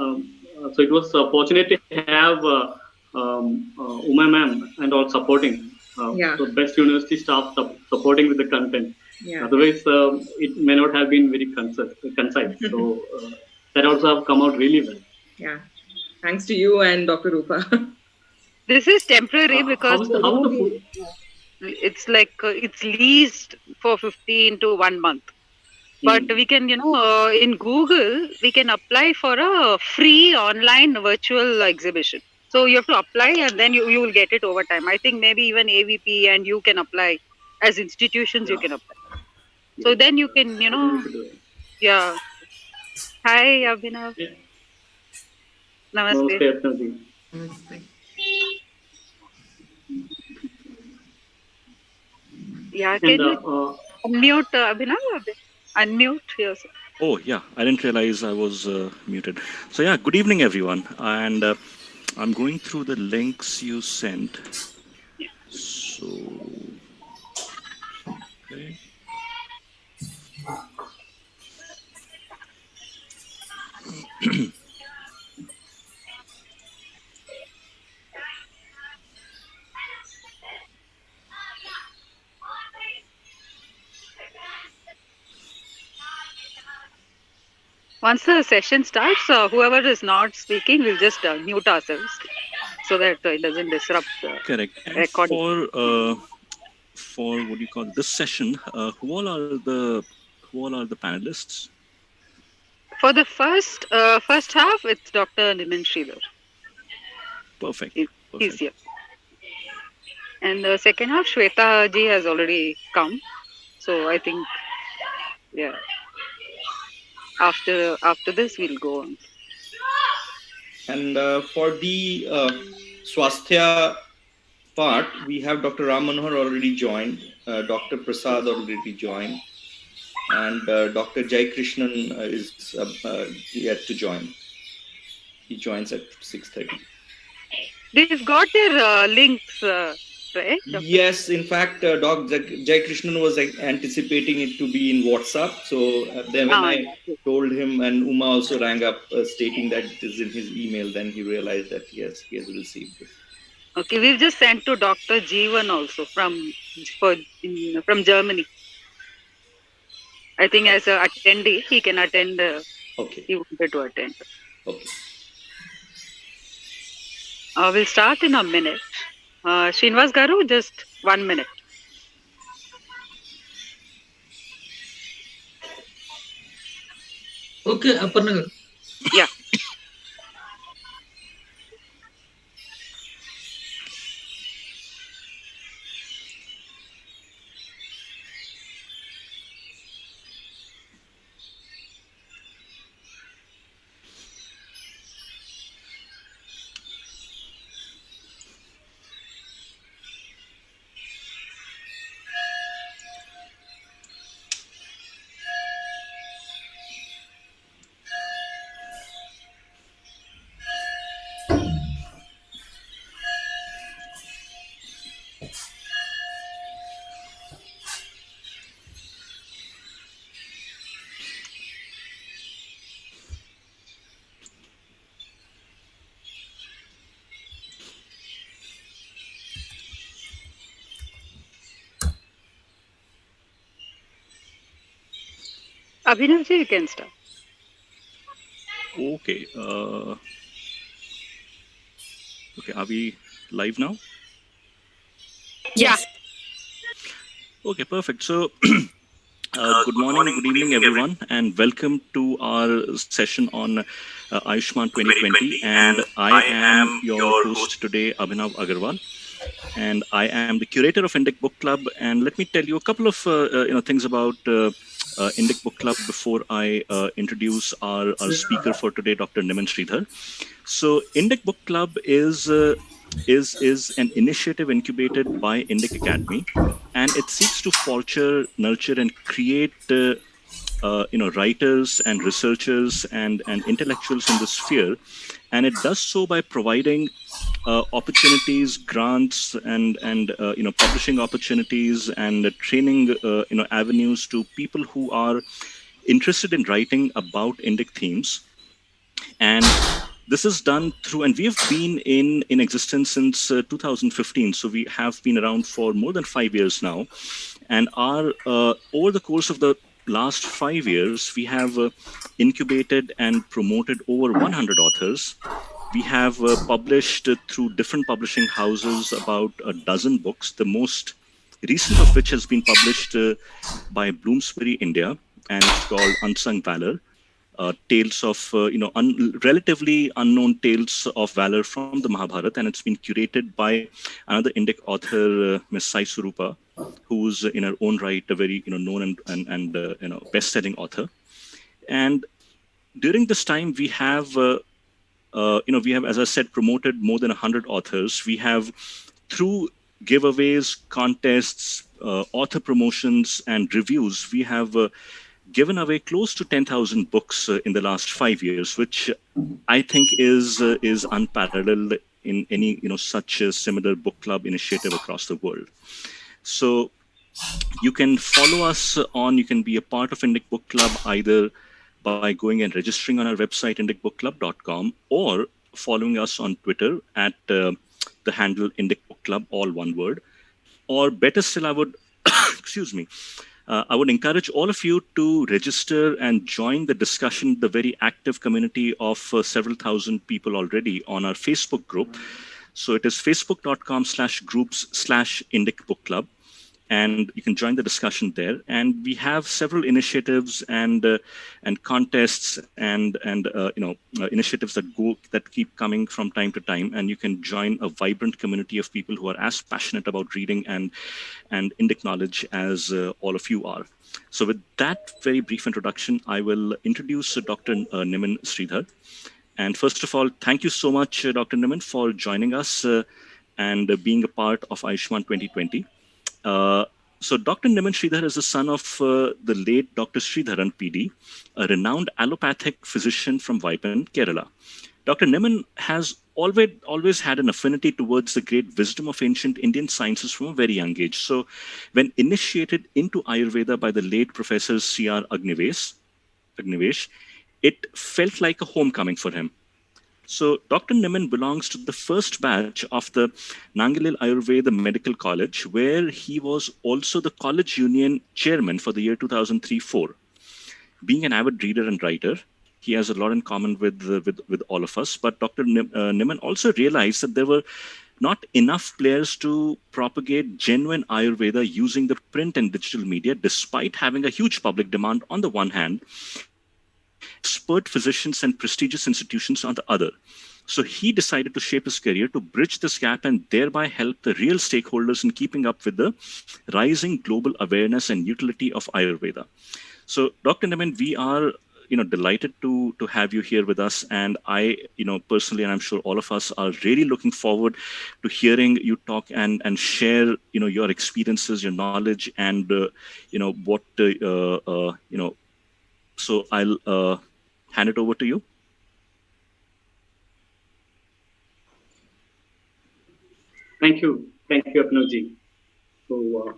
So it was fortunate to have Uma ma'am and all supporting. So best university staff supporting with the content. Otherwise, it may not have been very concise. So that also have come out really well. Yeah. Thanks to you and Dr. Rupa. This is temporary because How's the food? it's like it's leased for 15 to 1 month. But we can, in Google, we can apply for a free online virtual exhibition. So you have to apply and then you will get it over time. I think maybe even AVP and you can apply as institutions, you can apply. So then you can, yeah. Hi, Abhinav. Namaste. Namaste. Yeah, can you unmute Abhinav? Unmute yourself. Oh, yeah. I didn't realize I was muted. So, yeah, good evening, everyone. And I'm going through the links you sent. So, okay. Once the session starts, whoever is not speaking will just mute ourselves so that it doesn't disrupt the Correct. And recording. For what do you call this session, who all are the panelists? For the first half, it's Dr. Nimin Sridhar. Perfect. He's here. And the second half, Shweta ji has already come. So I think, yeah. After this, we'll go on. And for the Swasthya part, we have Dr. Ram Manohar already joined, Dr. Prasad already joined, and Dr. Jai Krishnan is yet to join. He joins at 6:30. They've got their links, right? Yes, in fact, Dr. Jai Krishnan was anticipating it to be in WhatsApp. So then when I told him, and Uma also rang up stating that it is in his email, then he realized that yes, he has received it. Okay, we've just sent to Dr. Jeevan also from Germany. I think as an attendee, he can attend. Okay. He wanted to attend. Okay. We'll start in a minute. Srinivas Garu, just 1 minute. Okay, Aparna Garu. Yeah. Abhinav ji, you can start. Okay. Okay, are we live now? Yes. Okay, perfect. So, good morning, good evening, everyone, and welcome to our session on Ayushman 2020. And I am your host today, Abhinav Agarwal, and I am the curator of Indic Book Club. And let me tell you a couple of things about Indic Book Club before I introduce our speaker for today, Dr. Nimin Sridhar. So, Indic Book Club is an initiative incubated by Indic Academy, and it seeks to foster, nurture, and create writers and researchers and intellectuals in the sphere, and it does so by providing opportunities, grants, and publishing opportunities and training avenues to people who are interested in writing about Indic themes. And this is done through, and we have been in existence since 2015. So we have been around for more than 5 years now. And our over the course of the last 5 years, we have incubated and promoted over 100 authors. We have published through different publishing houses about a dozen books, the most recent of which has been published by Bloomsbury, India, and it's called Unsung Valor. Tales of relatively unknown tales of valor from the Mahabharata, and it's been curated by another Indic author, Ms. Sai Surupa, who's in her own right a very known and best-selling author. And during this time, we have as I said, promoted more than 100 authors. We have, through giveaways, contests, author promotions, and reviews, we have given away close to 10,000 books in the last 5 years, which I think is unparalleled in any such a similar book club initiative across the world. So you can follow us you can be a part of Indic Book Club either by going and registering on our website indicbookclub.com or following us on Twitter at the handle Indic Book Club, all one word. Or better still, I would I would encourage all of you to register and join the discussion, the very active community of several thousand people already on our Facebook group. So it is facebook.com/groups/Indic Book Club. And you can join the discussion there. And we have several initiatives and contests and initiatives that keep coming from time to time. And you can join a vibrant community of people who are as passionate about reading and Indic knowledge as all of you are. So with that very brief introduction, I will introduce Dr. Niman Sridhar. And first of all, thank you so much, Dr. Niman, for joining us and being a part of Ayushman 2020. So Dr. Niman Sridhar is the son of the late Dr. Sridharan PD, a renowned allopathic physician from Vaipan, Kerala. Dr. Niman has always had an affinity towards the great wisdom of ancient Indian sciences from a very young age. So when initiated into Ayurveda by the late Professor C.R. Agnivesh, it felt like a homecoming for him. So Dr. Niman belongs to the first batch of the Nangalil Ayurveda Medical College, where he was also the college union chairman for the year 2003-04. Being an avid reader and writer, he has a lot in common with all of us. But Dr. Niman also realized that there were not enough players to propagate genuine Ayurveda using the print and digital media, despite having a huge public demand on the one hand, expert physicians and prestigious institutions on the other. So he decided to shape his career to bridge this gap and thereby help the real stakeholders in keeping up with the rising global awareness and utility of Ayurveda. So Dr. Niman, we are delighted to have you here with us. And I, personally, and I'm sure all of us are really looking forward to hearing you talk and share, your experiences, your knowledge, and, so I'll hand it over to you. Thank you, Abhinavji. So,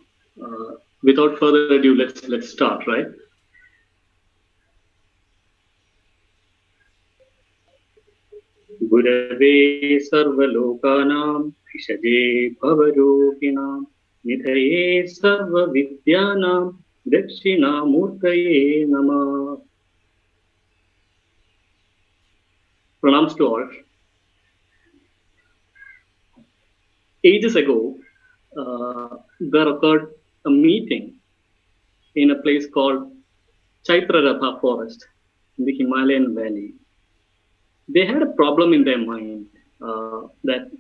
without further ado, let's start, right? Gurave sarvalokanam vishaje bhavaroginam nidhaye sarva vidyanam Dakshinamurtaye Namah. Pranams to all. Ages ago, there occurred a meeting in a place called Chaitraratha forest in the Himalayan valley. They had a problem in their mind that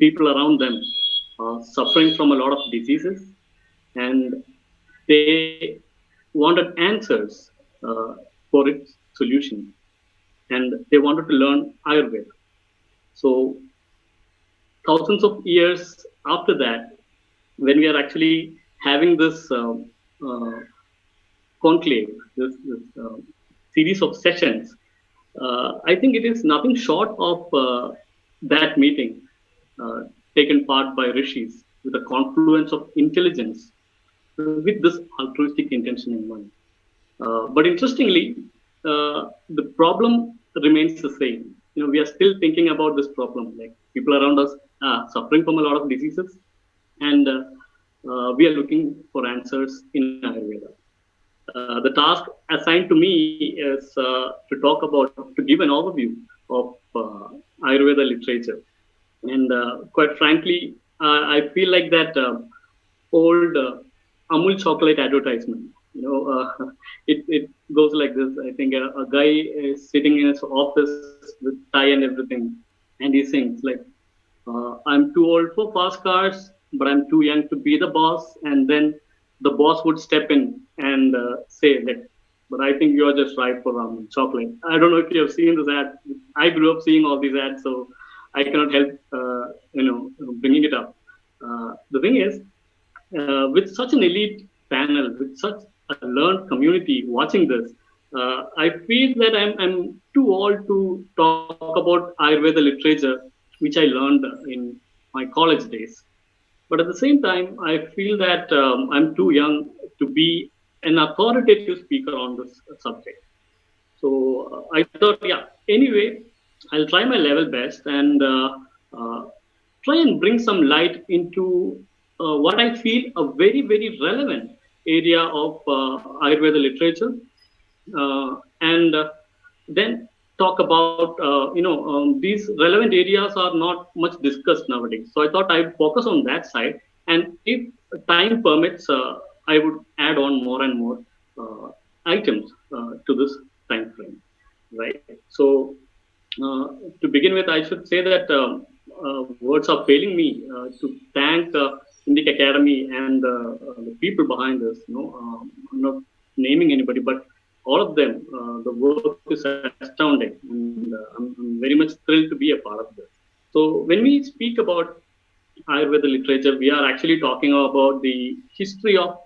people around them are suffering from a lot of diseases, and they wanted answers for its solution, and they wanted to learn Ayurveda. So thousands of years after that, when we are actually having this conclave, this series of sessions, I think it is nothing short of that meeting taken part by rishis with a confluence of intelligence with this altruistic intention in mind. But interestingly, the problem remains the same. We are still thinking about this problem. Like people around us are suffering from a lot of diseases, and we are looking for answers in Ayurveda. The task assigned to me is to give an overview of Ayurveda literature. And quite frankly, I feel like that old Amul chocolate advertisement. It goes like this. I think a guy is sitting in his office with tie and everything, and he sings like, "I'm too old for fast cars, but I'm too young to be the boss." And then the boss would step in and say that, "But I think you're just right for ramen chocolate." I don't know if you have seen this ad. I grew up seeing all these ads, so I cannot help bringing it up. The thing is, with such an elite panel, with such a learned community watching this, I feel that I'm too old to talk about Ayurveda literature, which I learned in my college days. But at the same time, I feel that I'm too young to be an authoritative speaker on this subject. So I thought, yeah, anyway, I'll try my level best and try and bring some light into what I feel a very, very relevant area of Ayurveda literature, and then talk about, these relevant areas are not much discussed nowadays. So I thought I'd focus on that side. And if time permits, I would add on more and more items to this time frame, right? So to begin with, I should say that words are failing me to thank Indic Academy and the people behind this. I'm not naming anybody, but all of them, the work is astounding, and I'm very much thrilled to be a part of this. So when we speak about Ayurveda literature, we are actually talking about the history of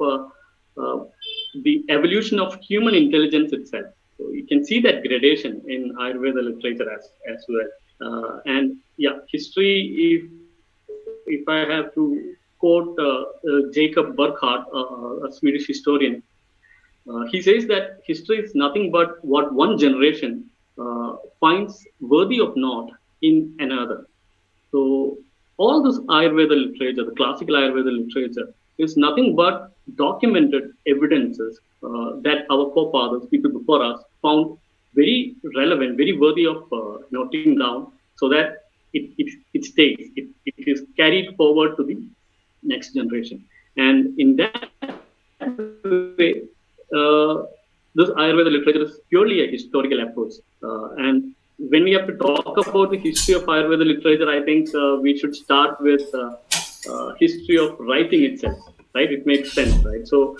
the evolution of human intelligence itself. So you can see that gradation in Ayurveda literature as well. And yeah, history, if I have to quote Jacob Burckhardt, a Swedish historian, he says that history is nothing but what one generation finds worthy of note in another. So all this Ayurveda literature, the classical Ayurveda literature, is nothing but documented evidences that our forefathers, people before us, found very relevant, very worthy of noting down, so that it stays, it is carried forward to the next generation. And in that way, this Ayurveda literature is purely a historical approach. And when we have to talk about the history of Ayurveda literature, I think we should start with history of writing itself, right? It makes sense, right? So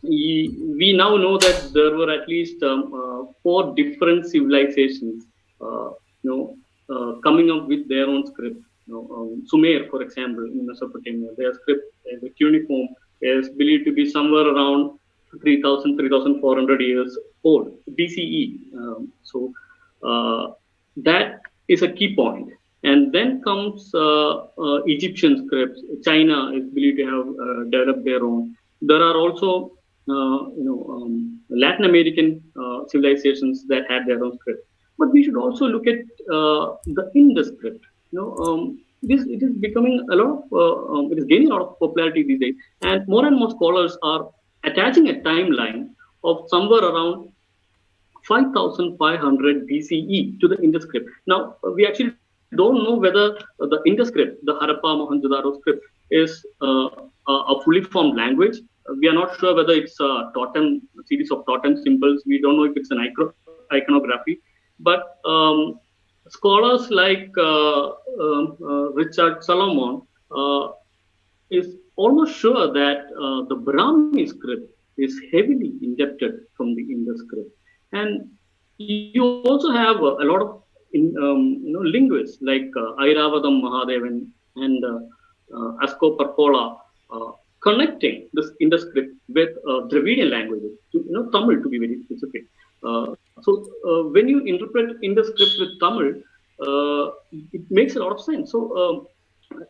we now know that there were at least 4 different civilizations, coming up with their own script. Sumer, for example, in Mesopotamia, their script, the cuneiform, is believed to be somewhere around 3,000, 3,400 years old, BCE. So that is a key point. And then comes Egyptian scripts. China is believed to have developed their own. There are also, Latin American civilizations that had their own script. But we should also look at the Indus script. It is becoming a lot of, it is gaining a lot of popularity these days, and more scholars are attaching a timeline of somewhere around 5,500 BCE to the Indus script. Now, we actually don't know whether the Indus script, the Harappa Mohenjo-daro script, is a fully formed language. We are not sure whether it's a series of totem symbols. We don't know if it's an iconography. But scholars like Richard Salomon is almost sure that the Brahmi script is heavily indebted from the Indus script. And you also have a lot of linguists like Airavadam Mahadevan and Asko Parpola connecting this Indus script with Dravidian languages, Tamil to be very specific. So when you interpret Indus script with Tamil, it makes a lot of sense. So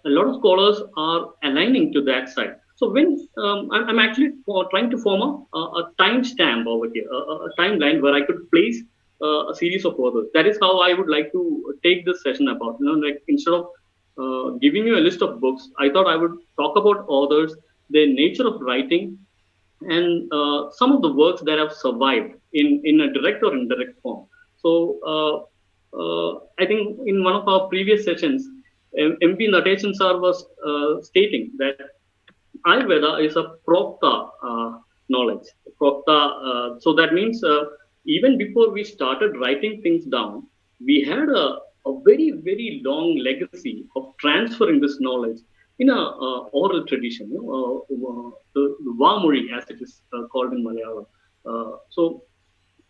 a lot of scholars are aligning to that side. So when I'm actually trying to form a timestamp over here, a timeline where I could place a series of authors. That is how I would like to take this session about. Like instead of giving you a list of books, I thought I would talk about authors, their nature of writing, and some of the works that have survived in a direct or indirect form. So I think in one of our previous sessions, MP Nateshan sir was stating that Ayurveda is a prokta knowledge. So that means even before we started writing things down, we had a very, very long legacy of transferring this knowledge in a oral tradition, the Vamuri, as it is called in Malayalam. So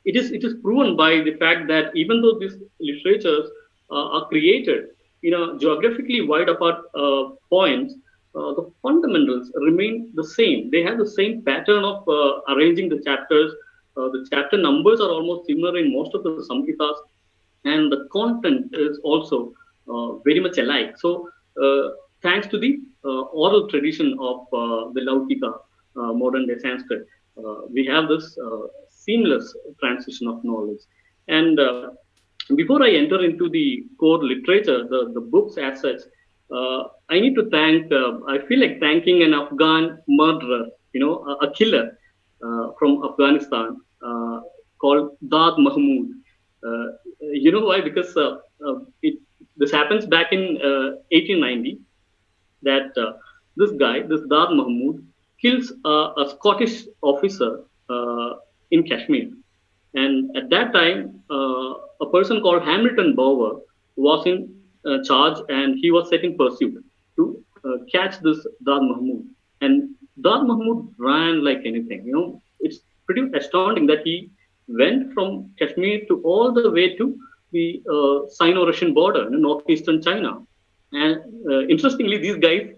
it is proven by the fact that even though these literatures are created in a geographically wide apart points, the fundamentals remain the same. They have the same pattern of arranging the chapters. The chapter numbers are almost similar in most of the Samhitas, and the content is also very much alike. So, thanks to the oral tradition of the Lautika, modern day Sanskrit, we have this seamless transition of knowledge. And before I enter into the core literature, the books as such, I need to thank, I feel like thanking an Afghan murderer, a killer from Afghanistan called Dad Mahmood. You know why? Because this happens back in 1890, that this guy, this Dad Mahmood, kills a Scottish officer in Kashmir. And at that time, a person called Hamilton Bower was in charge, and he was set in pursuit to catch this Dad Mahmood. And Dad Mahmood ran like anything. It's pretty astounding that he went from Kashmir to all the way to the Sino-Russian border in northeastern China. And interestingly, these guys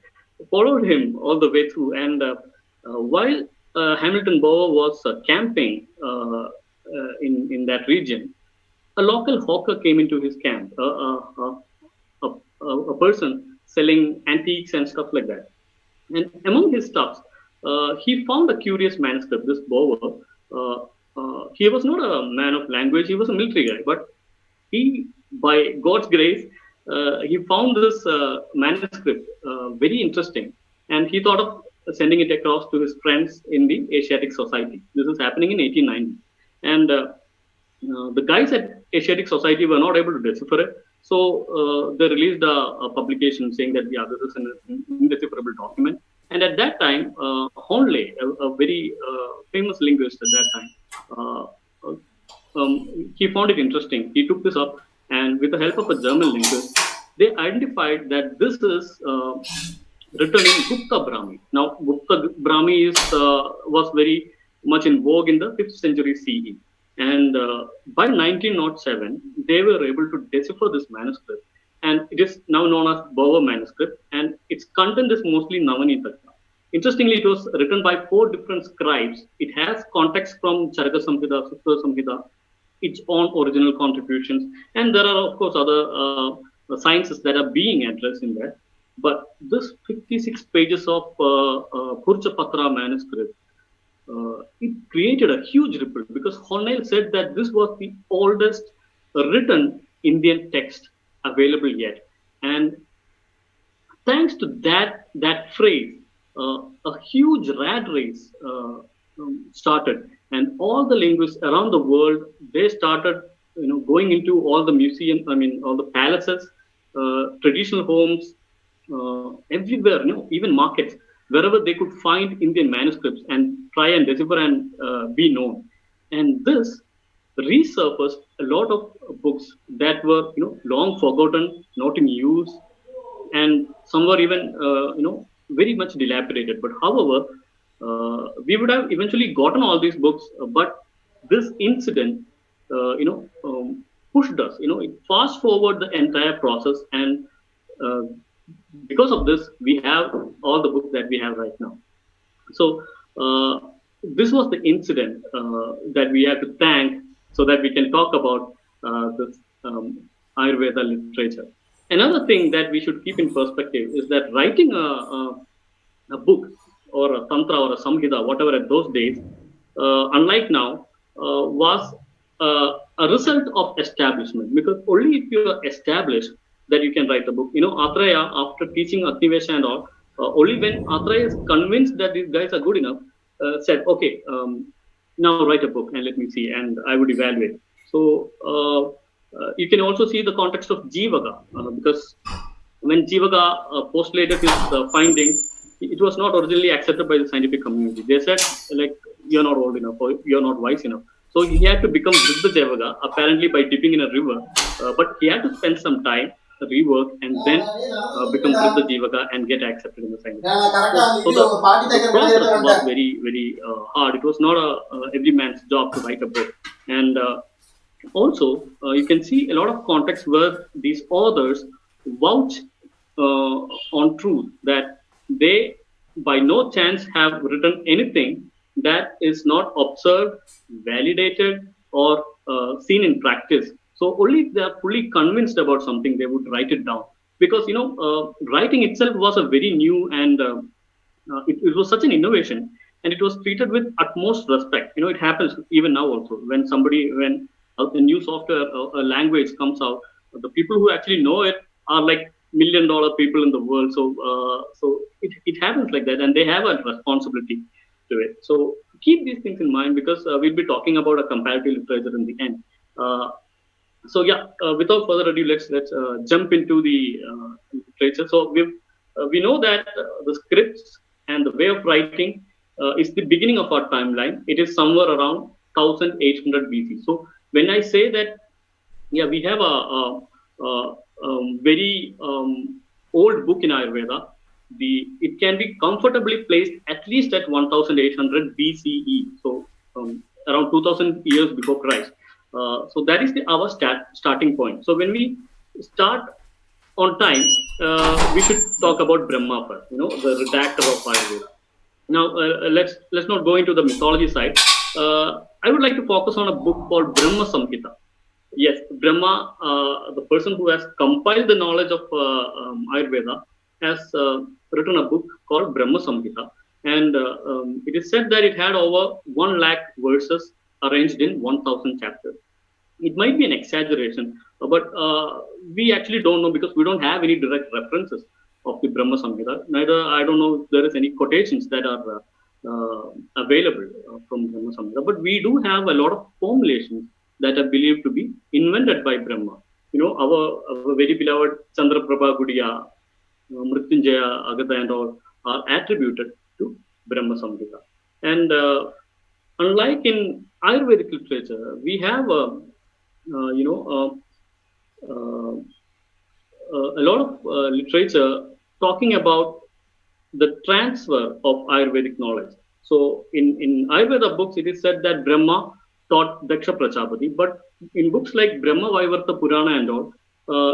followed him all the way through. And while Hamilton Bower was camping in that region, a local hawker came into his camp, a person selling antiques and stuff like that. And among his stuffs, he found a curious manuscript. This Bower, he was not a man of language, he was a military guy, but he, by God's grace, he found this manuscript very interesting, and he thought of sending it across to his friends in the Asiatic Society. This is happening in 1890. And the guys at Asiatic Society were not able to decipher it. So they released a publication saying that, yeah, this is an indecipherable document. And at that time, Honley, a very famous linguist at that time, he found it interesting. He took this up, and with the help of a German linguist, they identified that this is written in Gupta Brahmi. Now, Gupta Brahmi was very much in vogue in the 5th century CE. And by 1907, they were able to decipher this manuscript. And it is now known as Bower manuscript. And its content is mostly Navanitaka. Interestingly, it was written by 4 different scribes. It has context from Charaka Samhita, Sukta Samhita, its own original contributions. And there are, of course, other sciences that are being addressed in that. But this 56 pages of Purcha Patra manuscript, it created a huge ripple, because Hornell said that this was the oldest written Indian text available yet. And thanks to that phrase, a huge rat race started, and all the linguists around the world, they started going into all the museums, all the palaces, traditional homes, everywhere, even markets, wherever they could find Indian manuscripts and try and decipher and be known. And this resurfaced a lot of books that were long forgotten, not in use, and some were even very much dilapidated. But however, we would have eventually gotten all these books, but this incident pushed us, it fast forward the entire process, and because of this, we have all the books that we have right now. So this was the incident that we have to thank, so that we can talk about this Ayurveda literature. Another thing that we should keep in perspective is that writing a book or a tantra or a samhita, whatever, at those days, unlike now, was a result of establishment, because only if you are established that you can write a book. Atreya, after teaching Agnivesha and all, only when Atreya is convinced that these guys are good enough, said, okay, now write a book and let me see, and I would evaluate. So you can also see the context of Jivaka, because when Jivaka postulated his findings, it was not originally accepted by the scientific community. They said, like, you're not old enough or you're not wise enough. So he had to become Siddha Jivaka, apparently by dipping in a river. But he had to spend some time, rework, and then become Siddha Jivaka and get accepted in the scientific community. So the process was very, very hard. It was not every man's job to write a book. And also, you can see a lot of context where these authors vouch on truth, that they by no chance have written anything that is not observed, validated, or seen in practice. So only if they are fully convinced about something, they would write it down. Because writing itself was a very new and it was such an innovation, and it was treated with utmost respect. It happens even now also when a new software, a language comes out, the people who actually know it are like $1 million people in the world. So it happens like that, and they have a responsibility to it. So keep these things in mind, because we'll be talking about a comparative literature in the end. So yeah, without further ado, let's jump into the literature. So we know that the scripts and the way of writing is the beginning of our timeline. It is somewhere around 1800 BC. So when I say that, yeah, we have a very old book in Ayurveda, it can be comfortably placed at least at 1800 BCE. So around 2000 years before Christ. So that is our starting point. So when we start on time, we should talk about Brahma first, the redactor of Ayurveda. Now, let's not go into the mythology side. I would like to focus on a book called Brahma Samhita. Yes, Brahma, the person who has compiled the knowledge of Ayurveda, has written a book called Brahma Samhita. And it is said that it had over 1 lakh verses arranged in 1000 chapters. It might be an exaggeration, but we actually don't know, because we don't have any direct references of the Brahma Samhita. Neither, I don't know if there is any quotations that are available from Brahma Samhita. But we do have a lot of formulations that are believed to be invented by Brahma. Our very beloved Chandraprabha Gudiya, Mrityunjaya, Agatha, and all are attributed to Brahma Samhita. And unlike in Ayurvedic literature, we have a lot of literature talking about the transfer of Ayurvedic knowledge. So in Ayurveda books, it is said that Brahma taught Daksha Prajapati, but in books like Brahma Vaivarta Purana and all,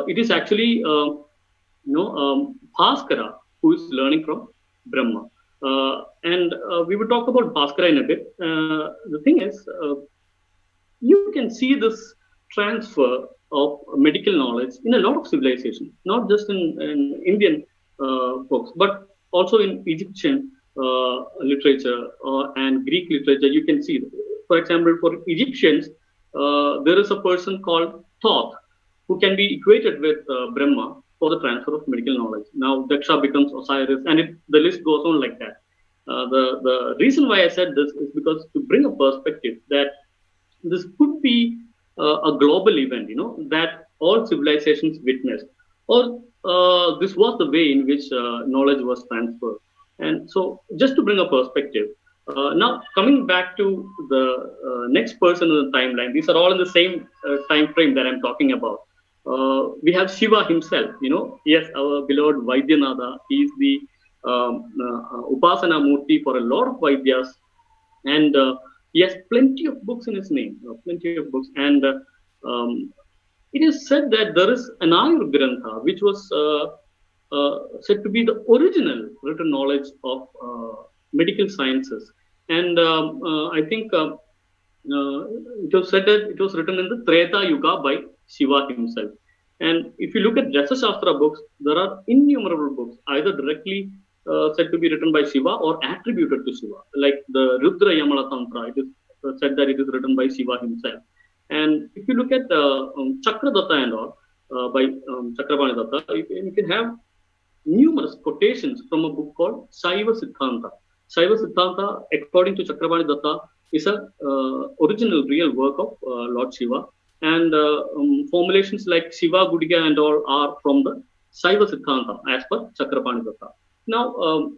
it is actually Bhaskara who is learning from Brahma. And we will talk about Bhaskara in a bit. The thing is, you can see this transfer of medical knowledge in a lot of civilizations, not just in Indian books, but also in Egyptian literature and Greek literature. You can see, for example, for Egyptians, there is a person called Thoth who can be equated with Brahma for the transfer of medical knowledge. Now Daksha becomes Osiris, and the list goes on like that. The reason why I said this is because to bring a perspective that this could be a global event, that all civilizations witnessed, or this was the way in which knowledge was transferred. And so, just to bring a perspective, now coming back to the next person in the timeline, these are all in the same time frame that I'm talking about. We have Shiva himself, yes, our beloved Vaidyanatha. He is the Upasana Murti for a lot of Vaidyas, and he has plenty of books in his name, plenty of books. And it is said that there is an Ayur Grantha, which was said to be the original written knowledge of medical sciences. And I think it was said that it was written in the Treta Yuga by Shiva himself. And if you look at Rasa Shastra books, there are innumerable books, either directly said to be written by Shiva or attributed to Shiva. Like the Rudra Yamala Tantra, it is said that it is written by Shiva himself. And if you look at Chakradatta and all, by Chakrapani Datta, you can have numerous quotations from a book called Shaiva Siddhanta. Shaiva Siddhanta, according to Chakrapani Datta, is a original real work of Lord Shiva. And formulations like Shiva Gudiga and all are from the Shaiva Siddhanta as per Chakrapani Datta. Now,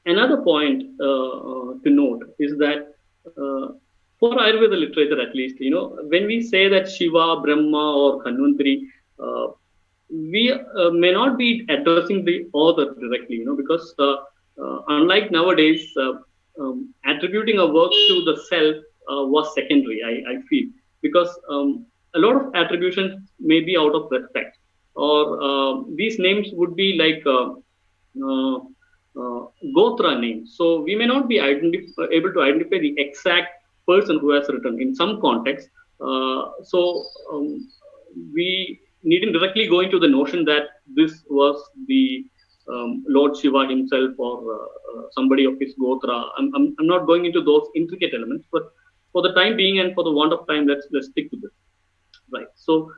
another point to note is that for Ayurveda literature, at least, when we say that Shiva, Brahma, or Kanvantari, we may not be addressing the author directly, because unlike nowadays, attributing a work to the self was secondary, I feel, because a lot of attributions may be out of respect, or these names would be like Gotra names. So we may not be able to identify the exact person who has written in some context. We needn't directly go into the notion that this was the Lord Shiva himself or somebody of his Gotra. I'm not going into those intricate elements, but for the time being and for the want of time, let's stick to this. Right. So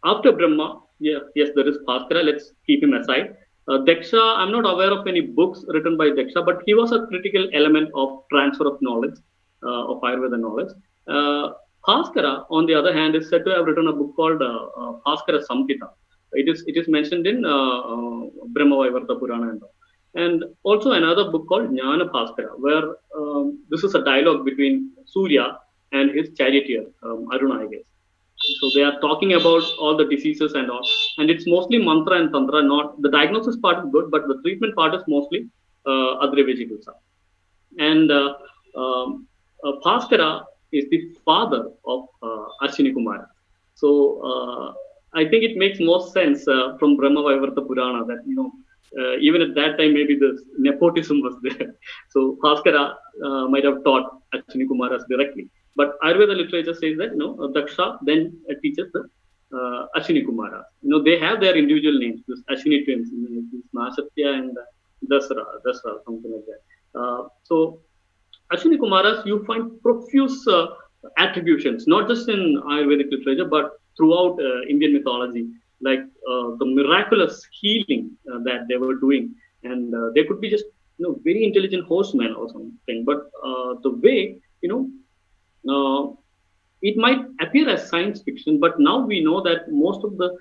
after Brahma, yes, there is Bhaskara. Let's keep him aside. Daksha, I'm not aware of any books written by Daksha, but he was a critical element of transfer of knowledge, of Ayurveda knowledge. Bhaskara, on the other hand, is said to have written a book called Bhaskara Samhita. It is mentioned in Brahma Vaivarta Purana and also another book called Jnana Bhaskara, where this is a dialogue between Surya and his charioteer, Aruna, I guess. So they are talking about all the diseases and all, and it's mostly mantra and tantra. Not the diagnosis part is good, but the treatment part is mostly Adrevya Chikitsa. And Bhaskara is the father of Ashwini Kumara. So I think it makes more sense from Brahma Vaivarta Purana that even at that time maybe the nepotism was there. So Bhaskara might have taught Ashwini Kumaras directly. But Ayurveda literature says that Daksha then teaches the Ashwini Kumara. They have their individual names. This Ashwini twins, Nashatya and Dasra, something like that. So Ashwini Kumaras, you find profuse attributions, not just in Ayurvedic literature, but throughout Indian mythology, like the miraculous healing that they were doing, and they could be just very intelligent horsemen or something. But the way it might appear as science fiction, but now we know that most of the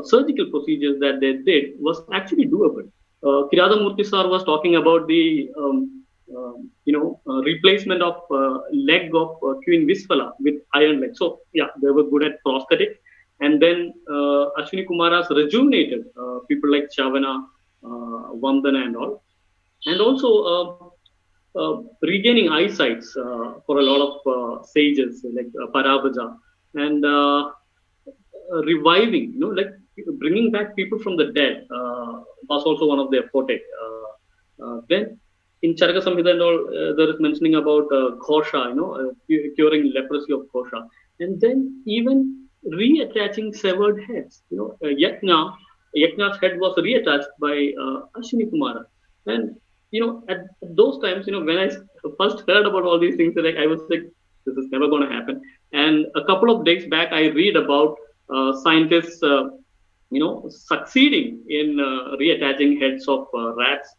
surgical procedures that they did was actually doable. Kirada Murthy sir was talking about the replacement of leg of Queen Visfala with iron leg. So yeah, they were good at prosthetics. And then Ashwini Kumaras rejuvenated people like Chavana, Vandana and all. And also regaining eyesight for a lot of sages like Paravaja, and reviving, like bringing back people from the dead was also one of their forte. Then in Charaka Samhita and all, there is mentioning about Ghosha, curing leprosy of Ghosha, and then even reattaching severed heads. Yajna's head was reattached by Ashwini Kumara, and at those times, when I first heard about all these things, I was like, this is never going to happen. And a couple of days back, I read about scientists, succeeding in reattaching heads of rats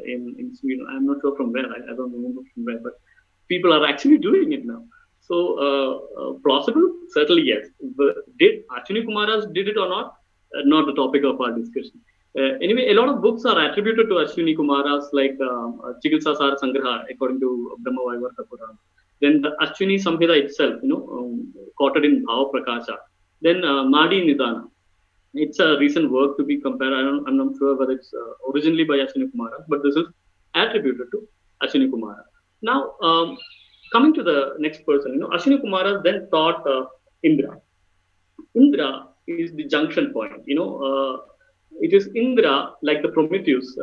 in Sweden. I'm not sure from where. I don't remember from where, but people are actually doing it now. So plausible, certainly yes. But did Ashwini Kumaras did it or not? Not the topic of our discussion. Anyway, a lot of books are attributed to Ashwini Kumaras, like Chikitsa Sara Sangraha, according to Brahma Vaivarta Purana. Then the Ashwini Samhita itself, quoted in Bhava Prakasha. Then Nadi Nidana. It's a recent work to be compared. I'm not sure whether it's originally by Ashwini Kumara, but this is attributed to Ashwini Kumara. Now, coming to the next person, Ashwini Kumara then taught Indra. Indra is the junction point. It is Indra, like the Prometheus,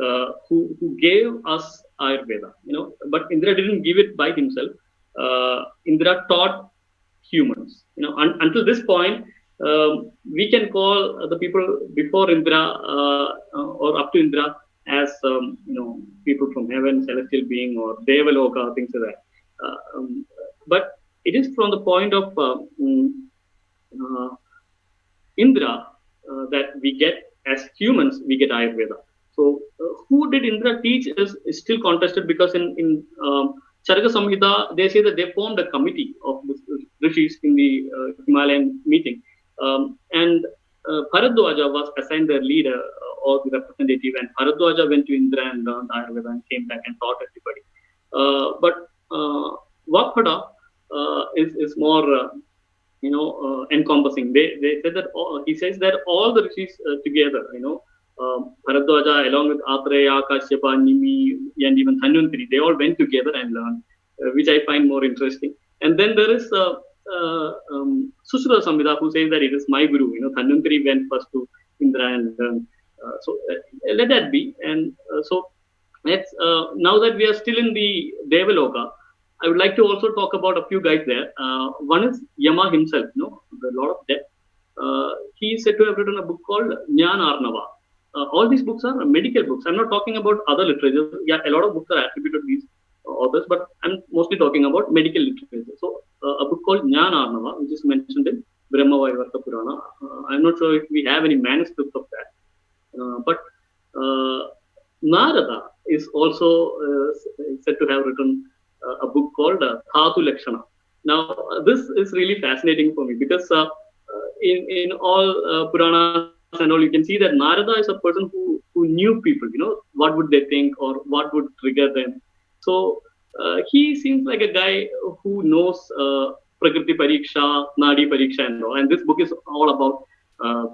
who gave us Ayurveda. But Indra didn't give it by himself. Indra taught humans. Until this point, we can call the people before Indra or up to Indra as people from heaven, celestial being, or Devaloka, things like that. but it is from the point of Indra that we get, as humans, we get Ayurveda. So, who did Indra teach is still contested, because in Charaka Samhita, they say that they formed a committee of rishis in the Himalayan meeting. And Bharadwaja was assigned their leader or the representative, and Bharadwaja went to Indra and learned Ayurveda and came back and taught everybody. But Vakpada is more encompassing. They said that he says that all the rishis together, Bharadwaja along with Atreya, Kashyapa, Nimi, and even Dhanvantari, they all went together and learned, which I find more interesting. And then there is Sushruta Samhita, who says that it is my guru. Dhanvantari went first to Indra and learned. So let that be. And so let's now that we are still in the Devaloka, I would like to also talk about a few guys there. One is Yama himself, the Lord of Death. He is said to have written a book called Jnana Arnava. All these books are medical books. I'm not talking about other literature. Yeah, a lot of books are attributed to these authors, but I'm mostly talking about medical literature. So, a book called Jnana Arnava, which is mentioned in Brahma Vaivarta Purana. I'm not sure if we have any manuscript of that. But Narada is also said to have written a book called Dhatu Lakshana. Now, this is really fascinating for me, because in all Puranas and all, you can see that Narada is a person who knew people, what would they think or what would trigger them. So he seems like a guy who knows Prakriti Pariksha, Nadi Pariksha and all. And this book is all about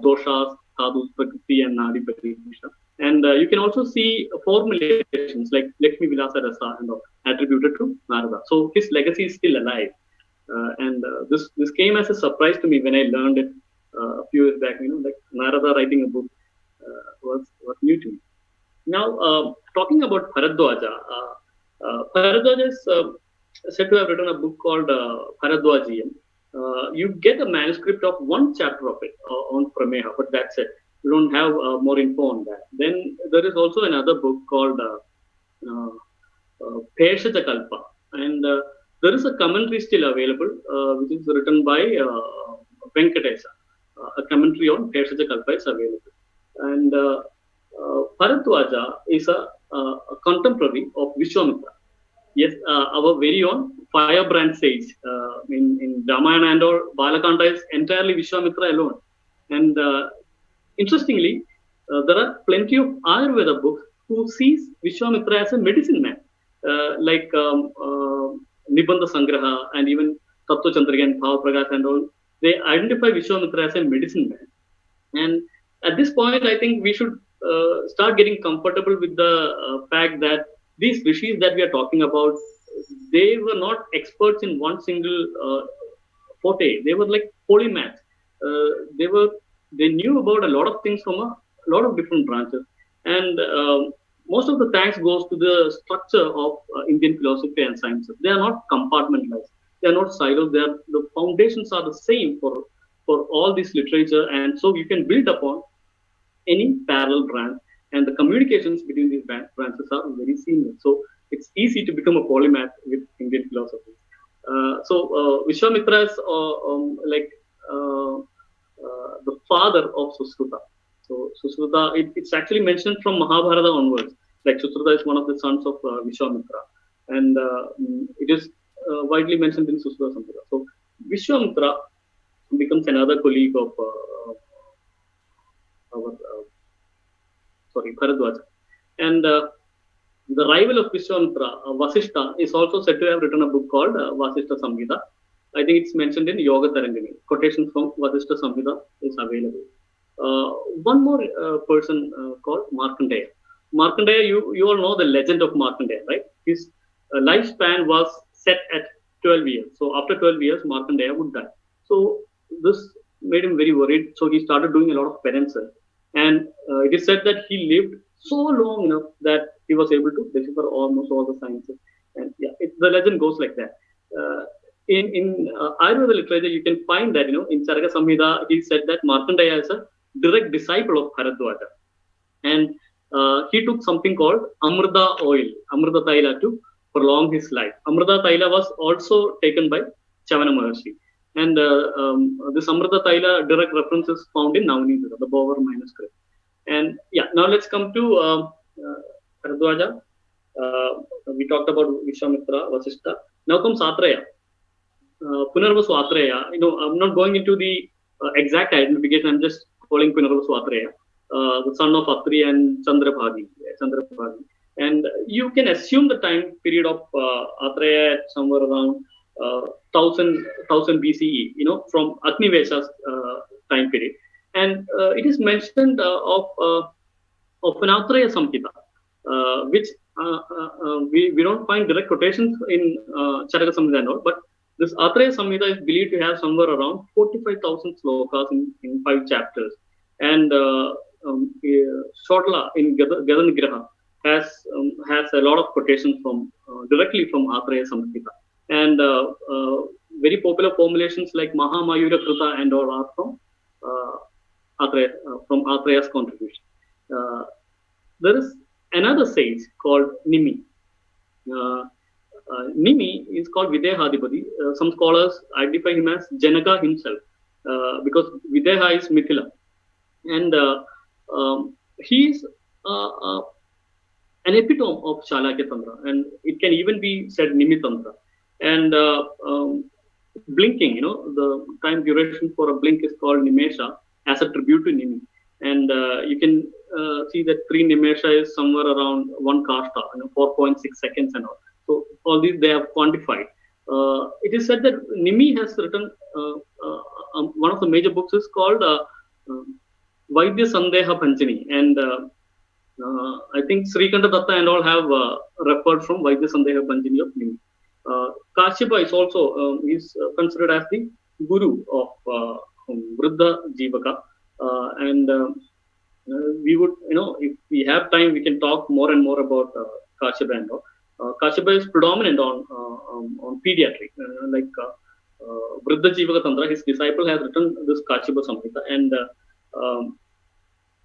doshas, sadhus, Prakriti and Nadi Pariksha. And you can also see formulations like Lakshmi Vilasa Rasa and all attributed to Narada. So his legacy is still alive. And this came as a surprise to me when I learned it a few years back. Like Narada writing a book was new to me. Now, talking about Bharadwaja, Bharadwaja is said to have written a book called Bharadwajiyam. You get a manuscript of one chapter of it on Prameha, but that's it. You don't have more info on that. Then there is also another book called Bheshaja Kalpa, and there is a commentary still available, which is written by Venkatesa. A commentary on Bheshaja Kalpa is available. And Bharadwaja is a contemporary of Vishwamitra. Yes, our very own firebrand sage. In Ramayana and all, Balakanta is entirely Vishwamitra alone. And interestingly, there are plenty of Ayurveda books who sees Vishwamitra as a medicine man, like Nibandha Sangraha and even Tattva Chandrika and Bhava Prakash and all. They identify Vishwamitra as a medicine man. And at this point, I think we should start getting comfortable with the fact that these rishis that we are talking about, they were not experts in one single forte. They were like polymaths. They knew about a lot of things from a lot of different branches. And most of the thanks goes to the structure of Indian philosophy and sciences. They are not compartmentalized. They are not siloed. The foundations are the same for all this literature. And so you can build upon any parallel branch. And the communications between these branches are very seamless. So it's easy to become a polymath with Indian philosophy. So Vishwamitra is the father of Sushruta. So Sushruta, it's actually mentioned from Mahabharata onwards. Like Sushruta is one of the sons of Vishwamitra, and it is widely mentioned in Sushruta Samhita. So Vishwamitra becomes another colleague of Bharadwaja, and the rival of Vishwamitra, Vasishta, is also said to have written a book called Vasishta Samhita. I think it's mentioned in Yoga Tarangini. Quotations from Vasishta Samhita is available. One more person called Markandeya. Markandeya, you all know the legend of Markandeya, right? His lifespan was set at 12 years. So after 12 years, Markandeya would die. So this made him very worried. So he started doing a lot of penances. And it is said that he lived so long enough that he was able to decipher almost all the sciences. And yeah, the legend goes like that. In Ayurveda literature, you can find that, in Charaka Samhita, he said that Markandeya is a direct disciple of Bharadwaja. And he took something called Amrita oil, Amrita Taila, to prolong his life. Amrita Taila was also taken by Chavana Maharshi. And this Amrita Taila direct reference is found in Navnidhara, the Bower manuscript. And yeah, now let's come to Bharadwaja. We talked about Vishwamitra, Vasishtha. Now comes Atreya. Punarvasu Atreya. I'm not going into the exact identification. I'm just calling Punarvasu Atreya, the son of Atri and Chandrabhagi. And you can assume the time period of Atreya at somewhere around 1000 BCE. From Agni-Vesha's time period. And it is mentioned of an Atreya Samhita, which we don't find direct quotations in Charaka Samhita and all, but this Atreya Samhita is believed to have somewhere around 45,000 slokas in 5 chapters. And Shotla in Gadanigraha has a lot of quotations from directly from Atreya Samhita. And very popular formulations like Mahamayura Krita and all are from Atreya's contribution. There is another sage called Nimi. Nimi is called Videhadipati. Some scholars identify him as Janaka himself because Videha is Mithila. And he is an epitome of Chalakya Tantra, and it can even be said Nimi Tantra. And blinking, the time duration for a blink is called Nimesha as a tribute to Nimi. And you can see that 3 Nimesha is somewhere around 1 Kashta, 4.6 seconds and all. So all these they have quantified. It is said that Nimi has written one of the major books is called Vaidya Sandeha Panchini, and I think Srikanta Datta and all have referred from Vaidya Sandeha Panchini of Nimi. Kashyapa is also is considered as the guru of Vriddha Jivaka, and we would, if we have time, we can talk more and more about Kashyapa and all. Kashyapa is predominant on pediatric, like Vriddha Jivaka Tantra. His disciple has written this Kashyapa Samhita, and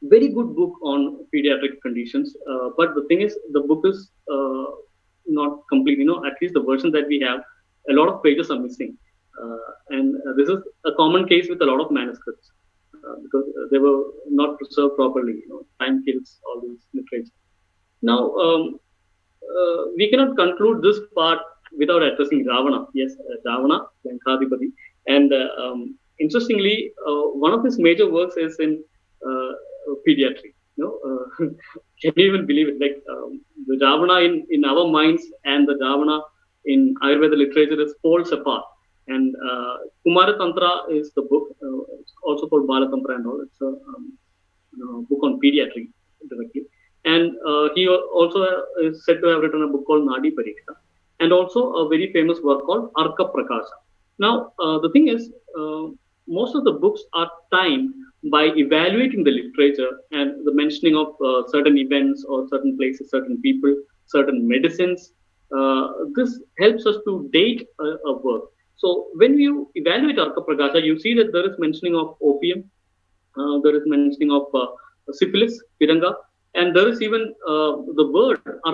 very good book on pediatric conditions. But the thing is, the book is not complete. At least the version that we have, a lot of pages are missing, and this is a common case with a lot of manuscripts because they were not preserved properly. Time kills all this literature. Now. We cannot conclude this part without addressing Ravana. Yes, Ravana, Lankadipati. And interestingly, one of his major works is in pediatry. Can you even believe it? Like the Ravana in our minds and the Ravana in Ayurveda literature is poles apart. And Kumara Tantra is the book. It's also called Bala Tantra and all. It's a book on pediatry directly. And he also is said to have written a book called Nadi Pariksha, and also a very famous work called Arka Prakasha. Now, the thing is, most of the books are timed by evaluating the literature and the mentioning of certain events or certain places, certain people, certain medicines. This helps us to date a work. So when you evaluate Arka Prakasha, you see that there is mentioning of opium, there is mentioning of syphilis, piranga, and there is even the word